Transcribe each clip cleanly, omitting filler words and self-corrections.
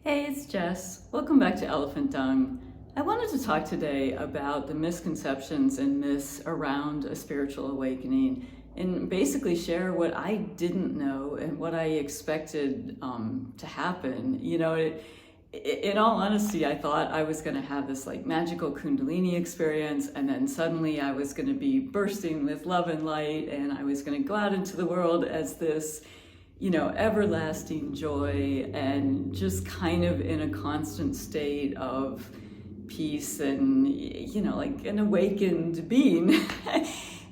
Hey, it's Jess. Welcome back to Elephant Dung. I wanted to talk today about the misconceptions and myths around a spiritual awakening and basically share what I didn't know and what I expected to happen. In all honesty, I thought I was going to have this like magical Kundalini experience, and then suddenly I was going to be bursting with love and light, and I was going to go out into the world as this everlasting joy and just kind of in a constant state of peace and, like an awakened being.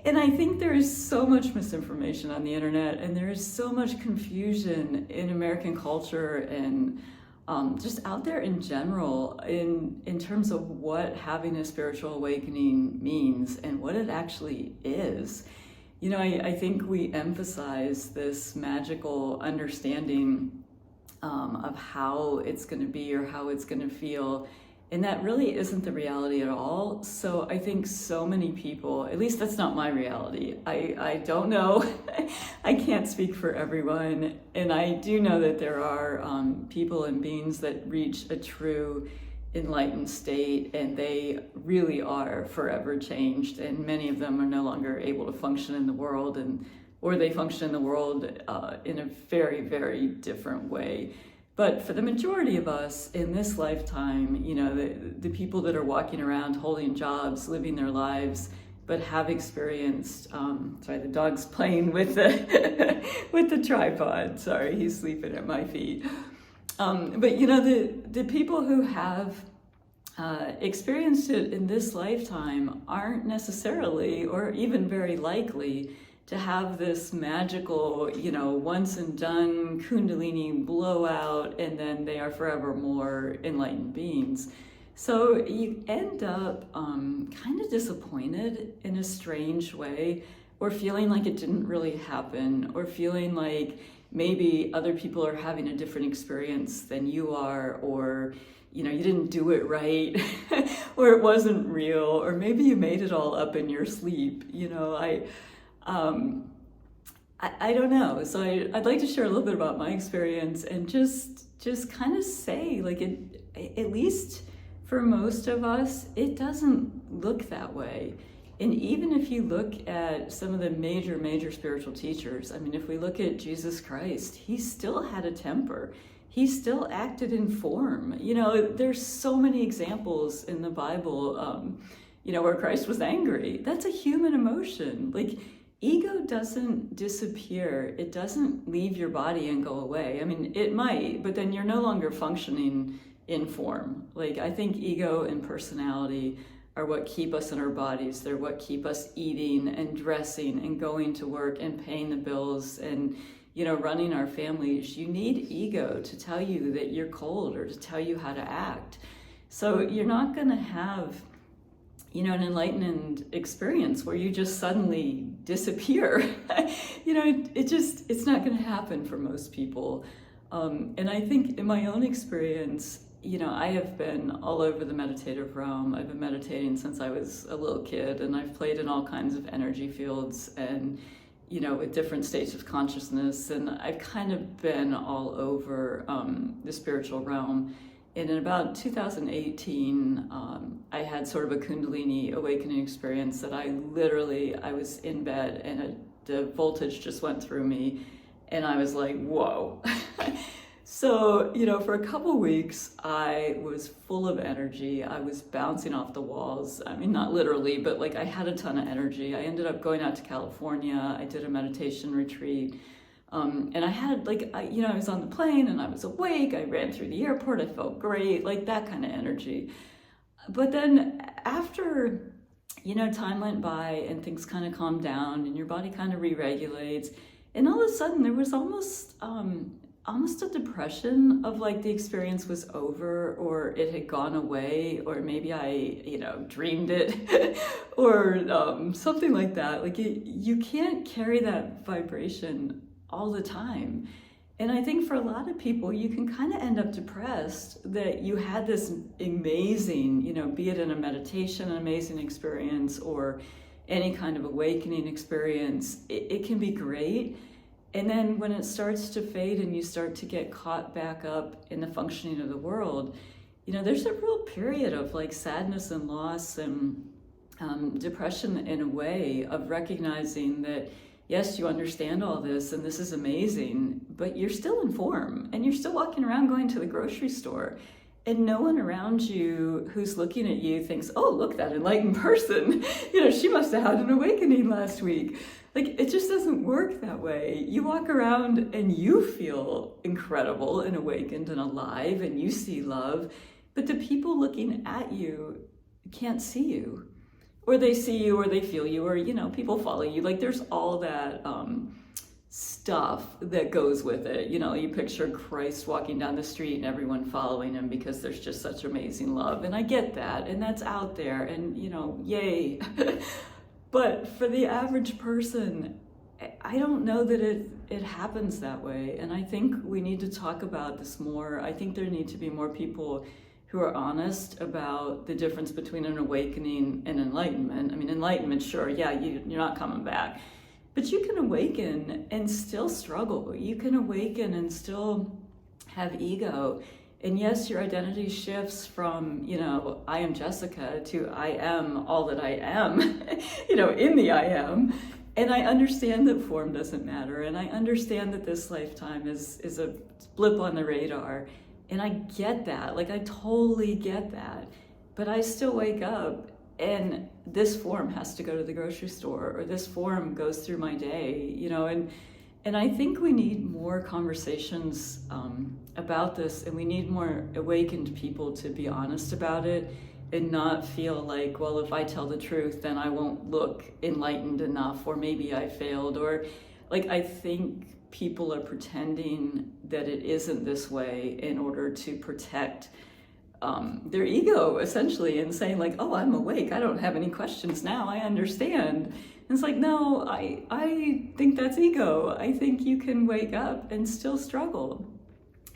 And I think there is so much misinformation on the internet, and there is so much confusion in American culture and just out there in general in terms of what having a spiritual awakening means and what it actually is. I think we emphasize this magical understanding of how it's going to be or how it's going to feel, and that really isn't the reality at all. So I think so many people, at least that's not my reality. I don't know. I can't speak for everyone. And I do know that there are people and beings that reach a true enlightened state, and they really are forever changed, and many of them are no longer able to function in the world, or they function in the world in a very, very different way. But for the majority of us in this lifetime, the people that are walking around holding jobs, living their lives, but have experienced sorry, the dog's playing with the with the tripod. Sorry, he's sleeping at my feet. But the people who have experienced it in this lifetime aren't necessarily, or even very likely, to have this magical, once and done Kundalini blowout, and then they are forever more enlightened beings. So you end up kind of disappointed in a strange way, or feeling like it didn't really happen, or feeling like maybe other people are having a different experience than you are, or you didn't do it right, or it wasn't real, or maybe you made it all up in your sleep. I don't know. So I'd like to share a little bit about my experience and just kind of say, like, at least for most of us, it doesn't look that way. And even if you look at some of the major spiritual teachers, I mean, if we look at Jesus Christ, he still had a temper. He still acted in form. There's so many examples in the Bible, where Christ was angry. That's a human emotion. Like, ego doesn't disappear. It doesn't leave your body and go away. I mean, it might, but then you're no longer functioning in form. Like, I think ego and personality are what keep us in our bodies. They're what keep us eating and dressing and going to work and paying the bills and, running our families. You need ego to tell you that you're cold, or to tell you how to act. So you're not going to have, an enlightened experience where you just suddenly disappear. It's not going to happen for most people. And I think in my own experience, I have been all over the meditative realm. I've been meditating since I was a little kid, and I've played in all kinds of energy fields and, with different states of consciousness. And I've kind of been all over the spiritual realm. And in about 2018, I had sort of a Kundalini awakening experience that I was in bed, and the voltage just went through me, and I was like, whoa. So, for a couple weeks, I was full of energy. I was bouncing off the walls. I mean, not literally, but like I had a ton of energy. I ended up going out to California. I did a meditation retreat. And I had I was on the plane and I was awake. I ran through the airport. I felt great, like that kind of energy. But then after, time went by and things kind of calmed down and your body kind of re-regulates. And all of a sudden there was almost a depression of like the experience was over, or it had gone away, or maybe I, dreamed it or something like that. Like you can't carry that vibration all the time. And I think for a lot of people, you can kind of end up depressed that you had this amazing, be it in a meditation, an amazing experience, or any kind of awakening experience. It can be great. And then when it starts to fade and you start to get caught back up in the functioning of the world, there's a real period of like sadness and loss and depression, in a way, of recognizing that, yes, you understand all this and this is amazing, but you're still in form and you're still walking around going to the grocery store. And no one around you who's looking at you thinks, oh, look, that enlightened person, she must have had an awakening last week. Like, it just doesn't work that way. You walk around and you feel incredible and awakened and alive, and you see love, but the people looking at you can't see you, or they see you, or they feel you, or, people follow you. Like, there's all that stuff that goes with it. You picture Christ walking down the street and everyone following him because there's just such amazing love. And I get that, and that's out there, and, yay. But for the average person, I don't know that it happens that way. And I think we need to talk about this more. I think there need to be more people who are honest about the difference between an awakening and enlightenment. I mean, enlightenment, sure, yeah, you're not coming back. But you can awaken and still struggle. You can awaken and still have ego. And yes, your identity shifts from, I am Jessica, to I am all that I am, in the I am. And I understand that form doesn't matter. And I understand that this lifetime is a blip on the radar. And I get that. Like, I totally get that. But I still wake up and this form has to go to the grocery store, or this form goes through my day, and I think we need more conversations about this, and we need more awakened people to be honest about it and not feel like, well, if I tell the truth, then I won't look enlightened enough, or maybe I failed, or like, I think people are pretending that it isn't this way in order to protect their ego, essentially, and saying like, oh, I'm awake, I don't have any questions now, I understand. And it's like, no, I think that's ego. I think you can wake up and still struggle.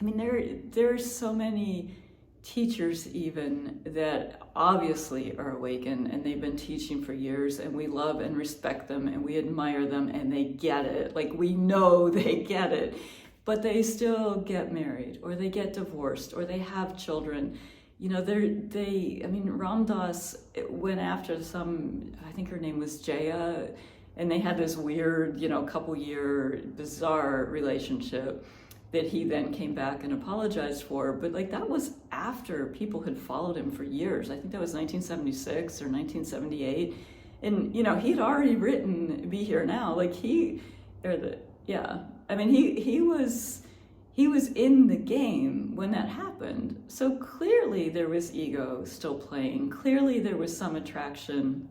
I mean, there's so many teachers even that obviously are awakened, and they've been teaching for years, and we love and respect them, and we admire them, and they get it. Like, we know they get it, but they still get married, or they get divorced, or they have children. Ram Dass went after some, I think her name was Jaya, and they had this weird, couple-year bizarre relationship that he then came back and apologized for. But like, that was after people had followed him for years. I think that was 1976 or 1978. And, he'd already written Be Here Now. Like, he was in the game when that happened. So clearly there was ego still playing. Clearly there was some attraction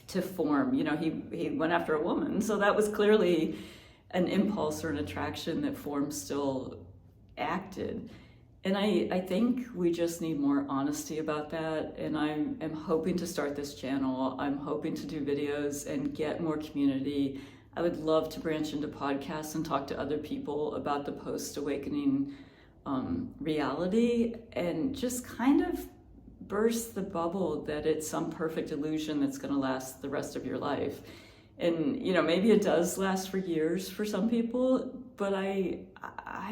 to form. He went after a woman. So that was clearly an impulse or an attraction that form still acted. And I think we just need more honesty about that. And I'm hoping to start this channel. I'm hoping to do videos and get more community. I would love to branch into podcasts and talk to other people about the post-awakening reality, and just kind of burst the bubble that it's some perfect illusion that's going to last the rest of your life. And, maybe it does last for years for some people, but I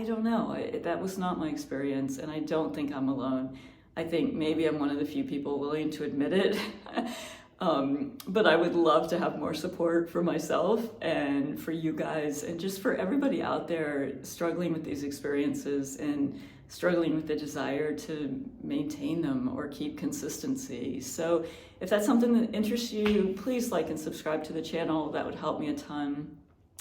don't know. That was not my experience, and I don't think I'm alone. I think maybe I'm one of the few people willing to admit it. But I would love to have more support for myself and for you guys, and just for everybody out there struggling with these experiences and struggling with the desire to maintain them or keep consistency. So if that's something that interests you, please like and subscribe to the channel. That would help me a ton.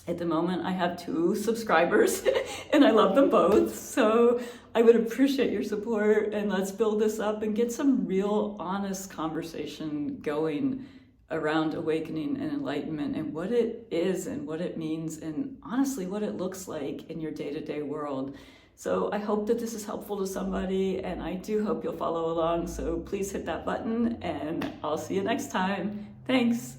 At the moment, I have 2 subscribers and I love them both. So I would appreciate your support, and let's build this up and get some real honest conversation going around awakening and enlightenment, and what it is and what it means, and honestly what it looks like in your day-to-day world. So I hope that this is helpful to somebody, and I do hope you'll follow along. So please hit that button, and I'll see you next time. Thanks.